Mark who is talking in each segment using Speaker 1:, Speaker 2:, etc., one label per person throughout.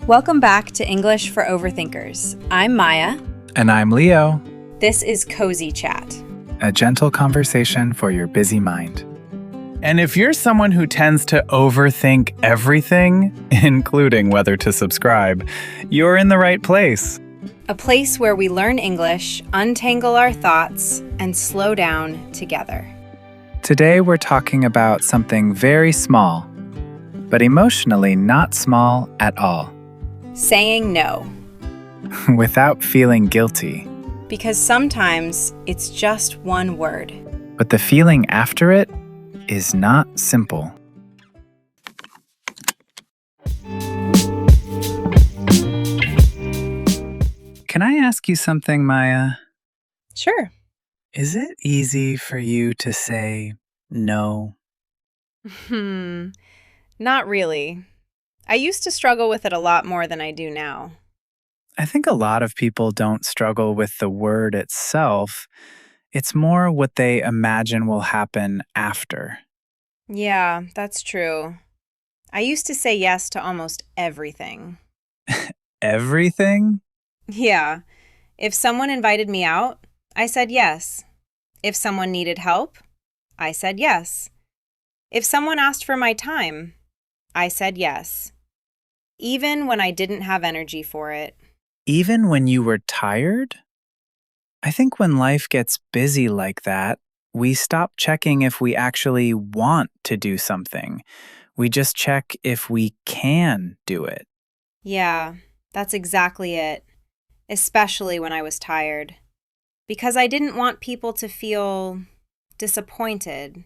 Speaker 1: Welcome back to English for Overthinkers. I'm Maya.
Speaker 2: And I'm Leo.
Speaker 1: This is Cozy Chat.
Speaker 2: A gentle conversation for your busy mind. And if you're someone who tends to overthink everything, including whether to subscribe, you're in the right place.
Speaker 1: A place where we learn English, untangle our thoughts, and slow down together.
Speaker 2: Today we're talking about something very small, but emotionally not small at all.
Speaker 1: Saying no.
Speaker 2: Without feeling guilty.
Speaker 1: Because sometimes it's just one word.
Speaker 2: But the feeling after it is not simple. Can I ask you something, Maya?
Speaker 1: Sure.
Speaker 2: Is it easy for you to say no?
Speaker 1: Not really. I used to struggle with it a lot more than I do now.
Speaker 2: I think a lot of people don't struggle with the word itself. It's more what they imagine will happen after.
Speaker 1: Yeah, that's true. I used to say yes to almost everything.
Speaker 2: Everything?
Speaker 1: Yeah. If someone invited me out, I said yes. If someone needed help, I said yes. If someone asked for my time, I said yes. Even when I didn't have energy for it.
Speaker 2: Even when you were tired? I think when life gets busy like that, we stop checking if we actually want to do something. We just check if we can do it.
Speaker 1: Yeah, that's exactly it. Especially when I was tired. Because I didn't want people to feel disappointed.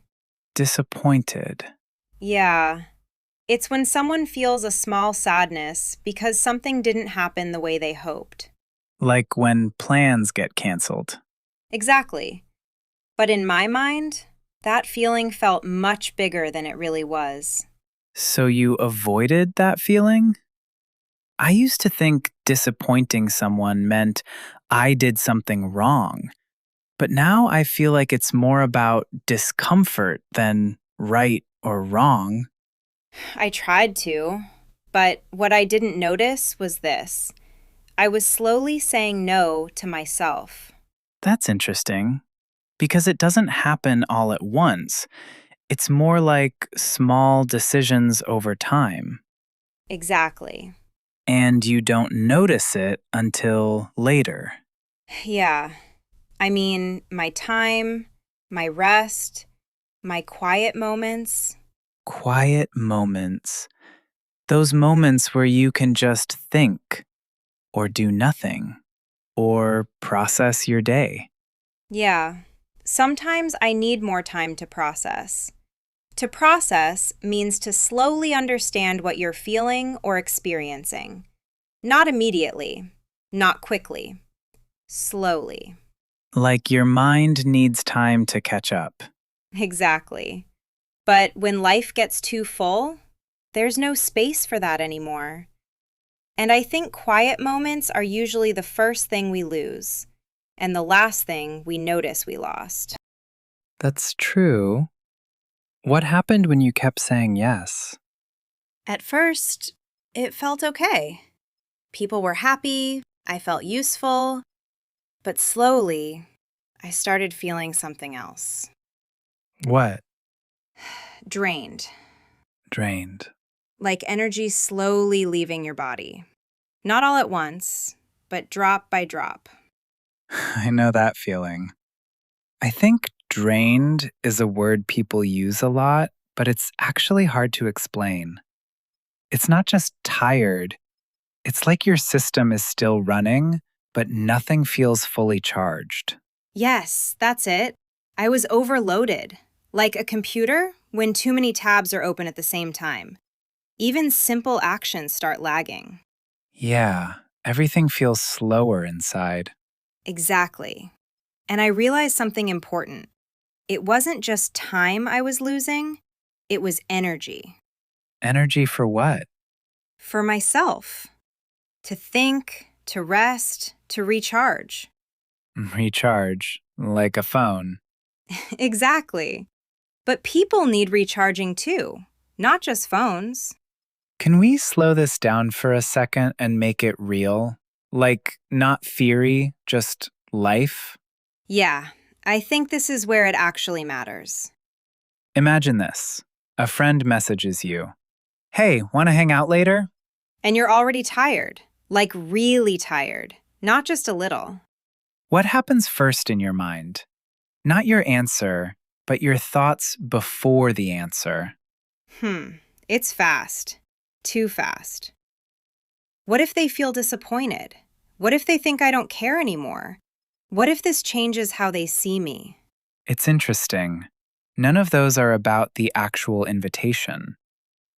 Speaker 2: Disappointed.
Speaker 1: Yeah. It's when someone feels a small sadness because something didn't happen the way they hoped.
Speaker 2: Like when plans get canceled.
Speaker 1: Exactly. But in my mind, that feeling felt much bigger than it really was.
Speaker 2: So you avoided that feeling? I used to think disappointing someone meant I did something wrong. But now I feel like it's more about discomfort than right or wrong.
Speaker 1: I tried to, but what I didn't notice was this. I was slowly saying no to myself.
Speaker 2: That's interesting. Because it doesn't happen all at once. It's more like small decisions over time.
Speaker 1: Exactly.
Speaker 2: And you don't notice it until later.
Speaker 1: Yeah. I mean, my time, my rest, my quiet moments.
Speaker 2: Quiet moments. Those moments where you can just think, or do nothing, or process your day.
Speaker 1: Yeah. Sometimes I need more time to process. To process means to slowly understand what you're feeling or experiencing. Not immediately, not quickly, slowly.
Speaker 2: Like your mind needs time to catch up.
Speaker 1: Exactly. But when life gets too full, there's no space for that anymore. And I think quiet moments are usually the first thing we lose, and the last thing we notice we lost.
Speaker 2: That's true. What happened when you kept saying yes?
Speaker 1: At first, it felt okay. People were happy, I felt useful, but slowly, I started feeling something else.
Speaker 2: What?
Speaker 1: Drained,
Speaker 2: Drained.
Speaker 1: like energy slowly leaving your body. Not all at once, but drop by drop.
Speaker 2: I know that feeling. I think drained is a word people use a lot, but it's actually hard to explain. It's not just tired, it's like your system is still running, but nothing feels fully charged.
Speaker 1: Yes, that's it. I was overloaded, like a computer when too many tabs are open at the same time. Even simple actions start lagging.
Speaker 2: Yeah, everything feels slower inside.
Speaker 1: Exactly. And I realized something important. It wasn't just time I was losing, it was energy.
Speaker 2: Energy for what?
Speaker 1: For myself. To think, to rest, to recharge.
Speaker 2: Recharge, like a phone.
Speaker 1: Exactly. But people need recharging too, not just phones.
Speaker 2: Can we slow this down for a second and make it real? Like, not theory, just life?
Speaker 1: Yeah, I think this is where it actually matters.
Speaker 2: Imagine this. A friend messages you. Hey, want to hang out later?
Speaker 1: And you're already tired, like really tired, not just a little.
Speaker 2: What happens first in your mind? Not your answer, but your thoughts before the answer.
Speaker 1: Hmm, it's fast. Too fast. What if they feel disappointed? What if they think I don't care anymore? What if this changes how they see me?
Speaker 2: It's interesting. None of those are about the actual invitation.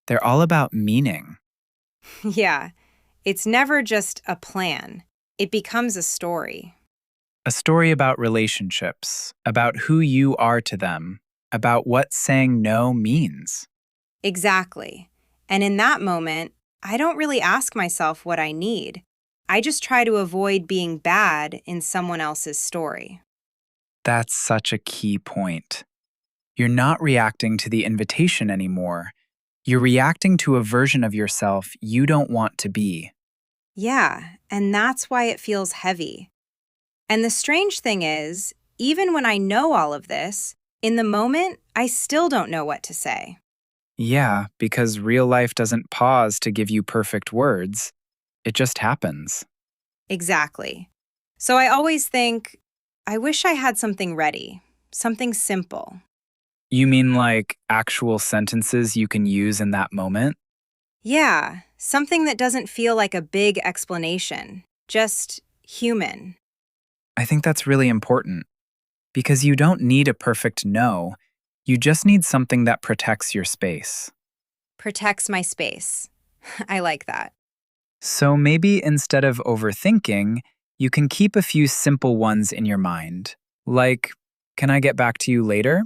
Speaker 2: They're all about meaning.
Speaker 1: Yeah, it's never just a plan, it becomes a story.
Speaker 2: A story about relationships, about who you are to them, about what saying no means.
Speaker 1: Exactly. And in that moment, I don't really ask myself what I need. I just try to avoid being bad in someone else's story.
Speaker 2: That's such a key point. You're not reacting to the invitation anymore. You're reacting to a version of yourself you don't want to be.
Speaker 1: Yeah, and that's why it feels heavy. And the strange thing is, even when I know all of this, in the moment, I still don't know what to say.
Speaker 2: Yeah, because real life doesn't pause to give you perfect words. It just happens.
Speaker 1: Exactly. So I always think, I wish I had something ready, something simple.
Speaker 2: You mean like actual sentences you can use in that moment?
Speaker 1: Yeah, something that doesn't feel like a big explanation, just human.
Speaker 2: I think that's really important because you don't need a perfect no. You just need something that protects your space.
Speaker 1: Protects my space. I like that.
Speaker 2: So maybe instead of overthinking, you can keep a few simple ones in your mind. Like, can I get back to you later?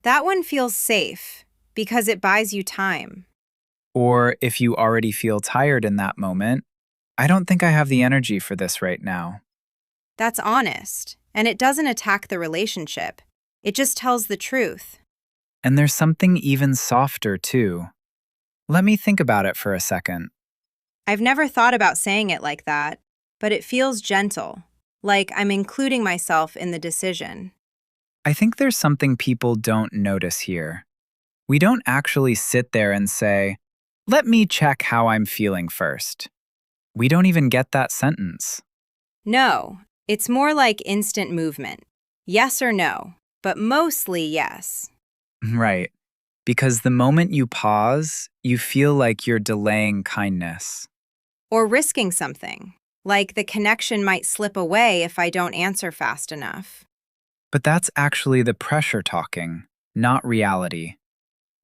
Speaker 1: That one feels safe because it buys you time.
Speaker 2: Or if you already feel tired in that moment, I don't think I have the energy for this right now.
Speaker 1: That's honest, and it doesn't attack the relationship. It just tells the truth.
Speaker 2: And there's something even softer, too. Let me think about it for a second.
Speaker 1: I've never thought about saying it like that, but it feels gentle, like I'm including myself in the decision.
Speaker 2: I think there's something people don't notice here. We don't actually sit there and say, let me check how I'm feeling first. We don't even get that sentence.
Speaker 1: No, it's more like instant movement. Yes or no, but mostly yes.
Speaker 2: Right. Because the moment you pause, you feel like you're delaying kindness.
Speaker 1: Or risking something, like the connection might slip away if I don't answer fast enough.
Speaker 2: But that's actually the pressure talking, not reality.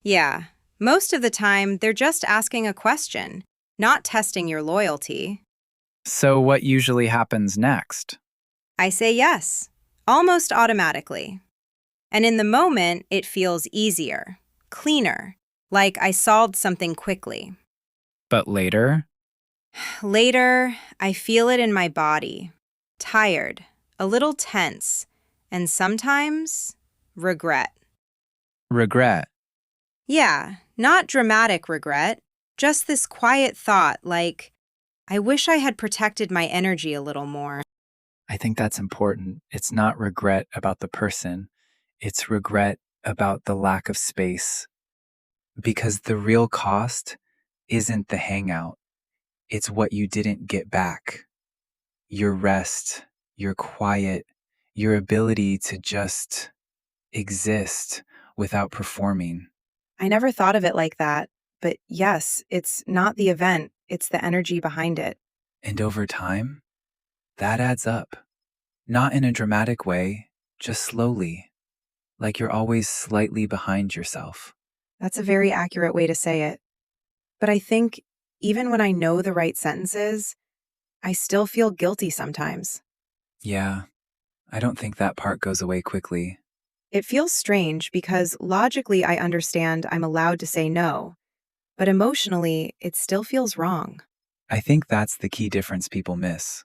Speaker 1: Yeah, most of the time they're just asking a question, not testing your loyalty.
Speaker 2: So, what usually happens next?
Speaker 1: I say yes, almost automatically. And in the moment, it feels easier, cleaner, like I solved something quickly.
Speaker 2: But later,
Speaker 1: Later, I feel it in my body, tired, a little tense, and sometimes regret.
Speaker 2: regret.
Speaker 1: Yeah, not dramatic regret, just this quiet thought like, I wish I had protected my energy a little more.
Speaker 2: I think that's important. It's not regret about the person, it's regret about the lack of space. Because the real cost isn't the hangout, it's what you didn't get back. Your rest, your quiet, your ability to just exist without performing.
Speaker 1: I never thought of it like that, but yes, it's not the event, it's the energy behind it.
Speaker 2: And over time, that adds up. Not in a dramatic way, just slowly, like you're always slightly behind yourself.
Speaker 1: That's a very accurate way to say it. But I think even when I know the right sentences, I still feel guilty sometimes.
Speaker 2: Yeah, I don't think that part goes away quickly.
Speaker 1: It feels strange because logically I understand I'm allowed to say no, but emotionally it still feels wrong.
Speaker 2: I think that's the key difference people miss.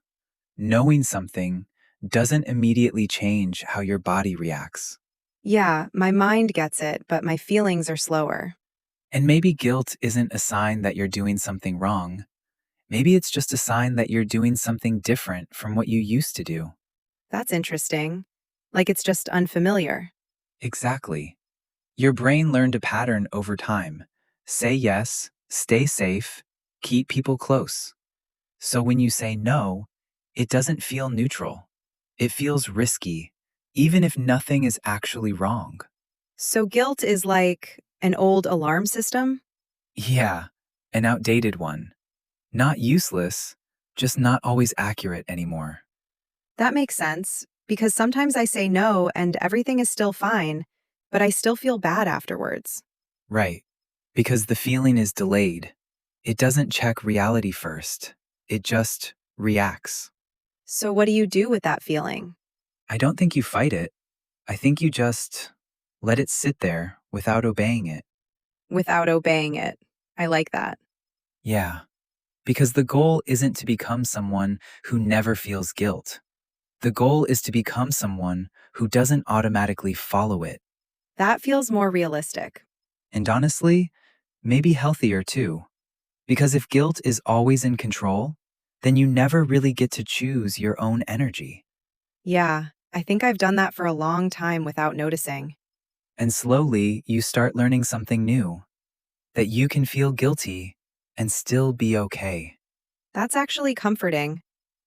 Speaker 2: Knowing something doesn't immediately change how your body reacts.
Speaker 1: Yeah, my mind gets it, but my feelings are slower.
Speaker 2: And maybe guilt isn't a sign that you're doing something wrong. Maybe it's just a sign that you're doing something different from what you used to do.
Speaker 1: That's interesting. Like it's just unfamiliar.
Speaker 2: Exactly. Your brain learned a pattern over time. Say yes, stay safe, keep people close. So when you say no, it doesn't feel neutral. It feels risky, even if nothing is actually wrong.
Speaker 1: So guilt is like an old alarm system?
Speaker 2: Yeah, an outdated one. Not useless, just not always accurate anymore.
Speaker 1: That makes sense, because sometimes I say no and everything is still fine, but I still feel bad afterwards.
Speaker 2: Right, because the feeling is delayed. It doesn't check reality first, it just reacts.
Speaker 1: So what do you do with that feeling?
Speaker 2: I don't think you fight it. I think you just let it sit there without obeying it.
Speaker 1: Without obeying it. I like that.
Speaker 2: Yeah, because the goal isn't to become someone who never feels guilt. The goal is to become someone who doesn't automatically follow it.
Speaker 1: That feels more realistic.
Speaker 2: And honestly, maybe healthier too. Because if guilt is always in control, then you never really get to choose your own energy.
Speaker 1: Yeah, I think I've done that for a long time without noticing.
Speaker 2: And slowly, you start learning something new, that you can feel guilty and still be okay.
Speaker 1: That's actually comforting.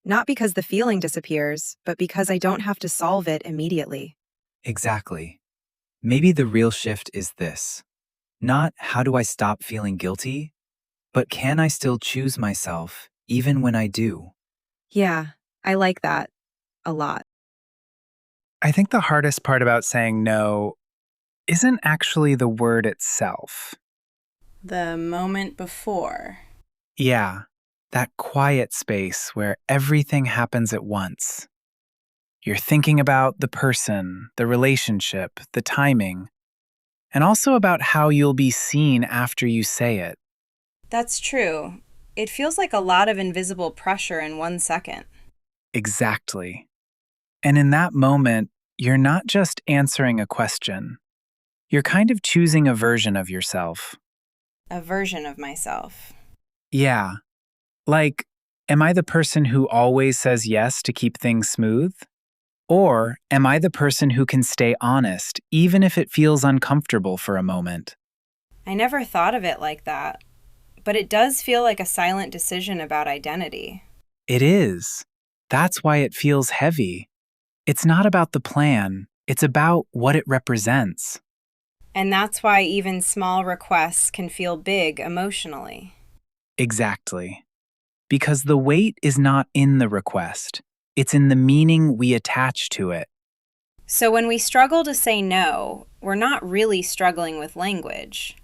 Speaker 1: Not because the feeling disappears, but because I don't have to solve it immediately.
Speaker 2: Exactly. Maybe the real shift is this. Not how do I stop feeling guilty, but can I still choose myself even when I do?
Speaker 1: Yeah, I like that a lot.
Speaker 2: I think the hardest part about saying no isn't actually the word itself.
Speaker 3: The moment before.
Speaker 2: Yeah, that quiet space where everything happens at once. You're thinking about the person, the relationship, the timing, and also about how you'll be seen after you say it.
Speaker 3: That's true. It feels like a lot of invisible pressure in 1 second.
Speaker 2: Exactly. And in that moment, you're not just answering a question, you're kind of choosing a version of yourself.
Speaker 3: A version of myself.
Speaker 2: Yeah, like, am I the person who always says yes to keep things smooth? Or am I the person who can stay honest, even if it feels uncomfortable for a moment?
Speaker 3: I never thought of it like that, but it does feel like a silent decision about identity.
Speaker 2: It is. That's why it feels heavy. It's not about the plan, it's about what it represents.
Speaker 3: And that's why even small requests can feel big emotionally.
Speaker 2: Exactly. Because the weight is not in the request, it's in the meaning we attach to it.
Speaker 3: So when we struggle to say no, we're not really struggling with language.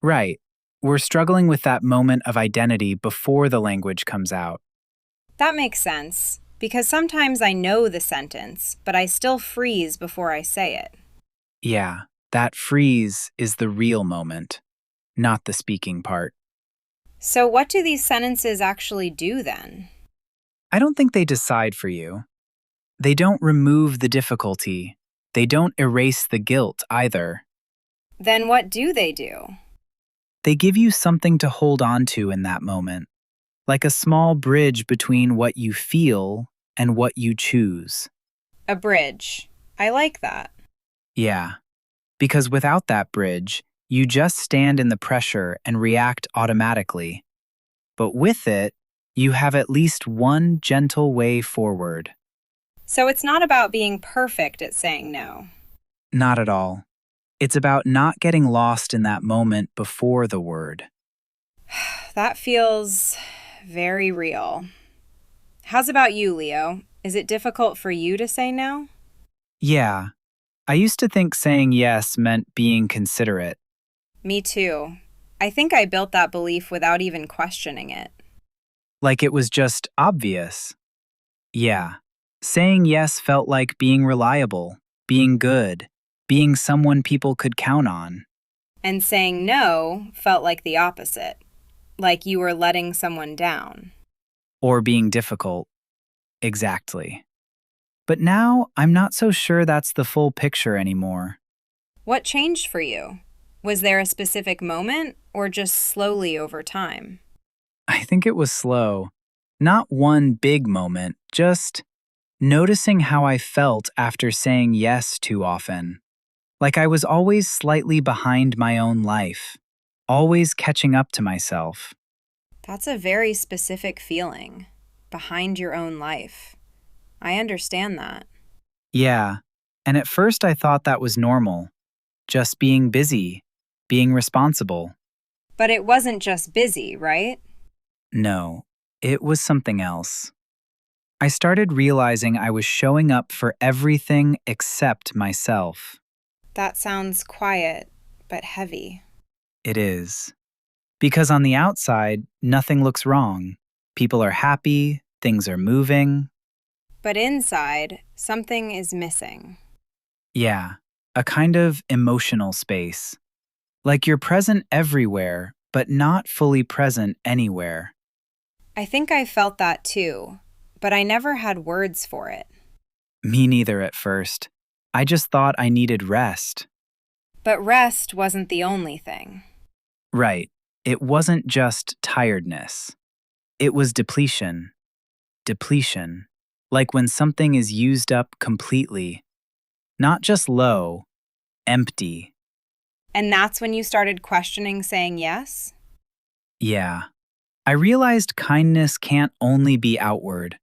Speaker 2: Right. We're struggling with that moment of identity before the language comes out.
Speaker 3: That makes sense, because sometimes I know the sentence, but I still freeze before I say it.
Speaker 2: Yeah, that freeze is the real moment, not the speaking part.
Speaker 3: So, what do these sentences actually do then?
Speaker 2: I don't think they decide for you. They don't remove the difficulty. They don't erase the guilt either.
Speaker 3: Then, what do they do?
Speaker 2: They give you something to hold on to in that moment, like a small bridge between what you feel and what you choose.
Speaker 3: A bridge. I like that.
Speaker 2: Yeah, because without that bridge, you just stand in the pressure and react automatically. But with it, you have at least one gentle way forward.
Speaker 3: So, it's not about being perfect at saying no.
Speaker 2: Not at all. It's about not getting lost in that moment before the word.
Speaker 3: That feels very real. How's about you, Leo? Is it difficult for you to say no?
Speaker 2: Yeah, I used to think saying yes meant being considerate.
Speaker 3: Me too. I think I built that belief without even questioning it.
Speaker 2: Like it was just obvious. Yeah. Saying yes felt like being reliable, being good, being someone people could count on.
Speaker 3: And saying no felt like the opposite, like you were letting someone down.
Speaker 2: Or being difficult. Exactly. But now I'm not so sure that's the full picture anymore.
Speaker 3: What changed for you? Was there a specific moment or just slowly over time?
Speaker 2: I think it was slow. Not one big moment, just noticing how I felt after saying yes too often. Like I was always slightly behind my own life, always catching up to myself.
Speaker 3: That's a very specific feeling, behind your own life. I understand that.
Speaker 2: Yeah, and at first I thought that was normal, just being busy, being responsible.
Speaker 3: But it wasn't just busy, right?
Speaker 2: No, it was something else. I started realizing I was showing up for everything except myself.
Speaker 3: That sounds quiet, but heavy.
Speaker 2: It is. Because on the outside, nothing looks wrong. People are happy, things are moving.
Speaker 3: But inside, something is missing.
Speaker 2: Yeah, a kind of emotional space. Like you're present everywhere, but not fully present anywhere.
Speaker 3: I think I felt that too, but I never had words for it.
Speaker 2: Me neither at first. I just thought I needed rest.
Speaker 3: But rest wasn't the only thing.
Speaker 2: Right. It wasn't just tiredness. It was depletion. Depletion. Like when something is used up completely. Not just low, empty.
Speaker 3: And that's when you started questioning saying yes?
Speaker 2: Yeah. I realized kindness can't only be outward.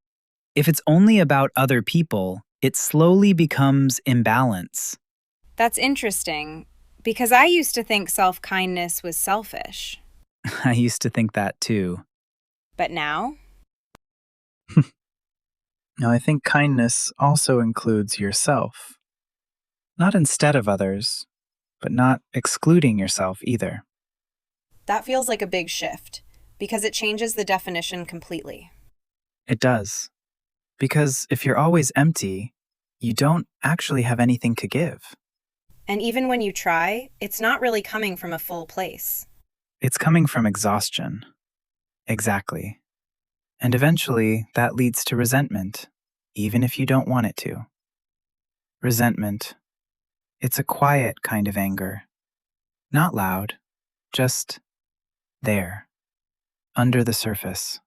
Speaker 2: If it's only about other people, it slowly becomes imbalance.
Speaker 3: That's interesting, because I used to think self kindness was selfish.
Speaker 2: I used to think that too.
Speaker 3: But now?
Speaker 4: Now, I think kindness also includes yourself, not instead of others, but not excluding yourself either.
Speaker 3: That feels like a big shift, because it changes the definition completely.
Speaker 4: It does. Because if you're always empty, you don't actually have anything to give.
Speaker 3: And even when you try, it's not really coming from a full place.
Speaker 4: It's coming from exhaustion. Exactly. And eventually, that leads to resentment, even if you don't want it to. Resentment. It's a quiet kind of anger. Not loud, just there, under the surface.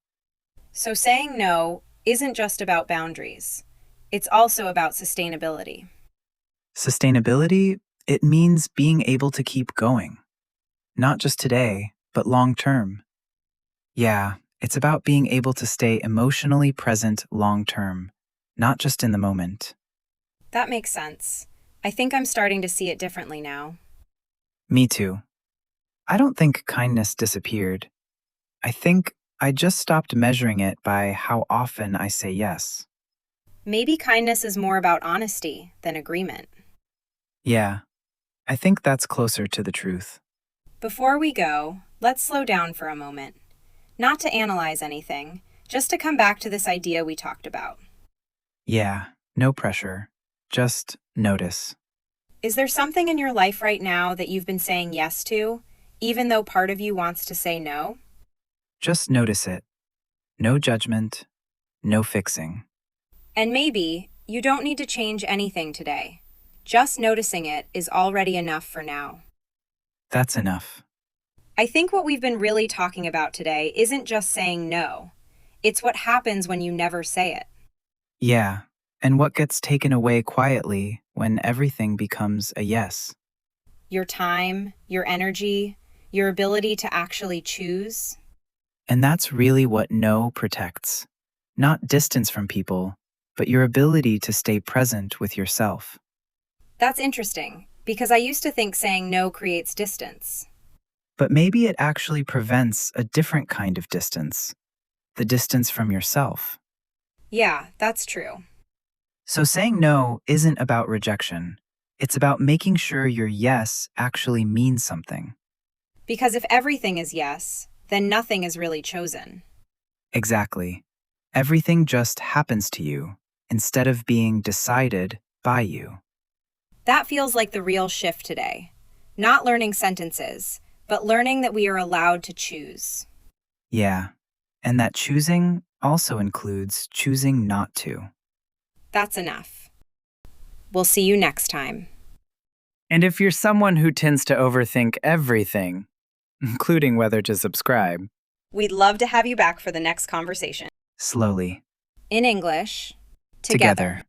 Speaker 3: So saying no isn't just about boundaries, it's also about sustainability.
Speaker 4: Sustainability, it means being able to keep going. Not just today, but long term. Yeah, it's about being able to stay emotionally present long term, not just in the moment.
Speaker 3: That makes sense. I think I'm starting to see it differently now.
Speaker 4: Me too. I don't think kindness disappeared. I think I just stopped measuring it by how often I say yes.
Speaker 3: Maybe kindness is more about honesty than agreement.
Speaker 4: Yeah, I think that's closer to the truth.
Speaker 3: Before we go, let's slow down for a moment. Not to analyze anything, just to come back to this idea we talked about.
Speaker 4: Yeah, no pressure. Just notice.
Speaker 3: Is there something in your life right now that you've been saying yes to, even though part of you wants to say no?
Speaker 4: Just notice it. No judgment, no fixing.
Speaker 3: And maybe you don't need to change anything today. Just noticing it is already enough for now.
Speaker 4: That's enough.
Speaker 3: I think what we've been really talking about today isn't just saying no. It's what happens when you never say it.
Speaker 4: Yeah, and what gets taken away quietly when everything becomes a yes.
Speaker 3: Your time, your energy, your ability to actually choose.
Speaker 4: And that's really what no protects. Not distance from people, but your ability to stay present with yourself.
Speaker 3: That's interesting, because I used to think saying no creates distance.
Speaker 4: But maybe it actually prevents a different kind of distance, the distance from yourself.
Speaker 3: Yeah, that's true.
Speaker 4: So saying no isn't about rejection. It's about making sure your yes actually means something.
Speaker 3: Because if everything is yes, then nothing is really chosen.
Speaker 4: Exactly. Everything just happens to you instead of being decided by you.
Speaker 3: That feels like the real shift today. Not learning sentences, but learning that we are allowed to choose.
Speaker 4: Yeah. And that choosing also includes choosing not to.
Speaker 3: That's enough. We'll see you next time.
Speaker 2: And if you're someone who tends to overthink everything, including whether to subscribe,
Speaker 3: We'd love to have you back for the next conversation.
Speaker 4: Slowly.
Speaker 3: In English,
Speaker 4: Together.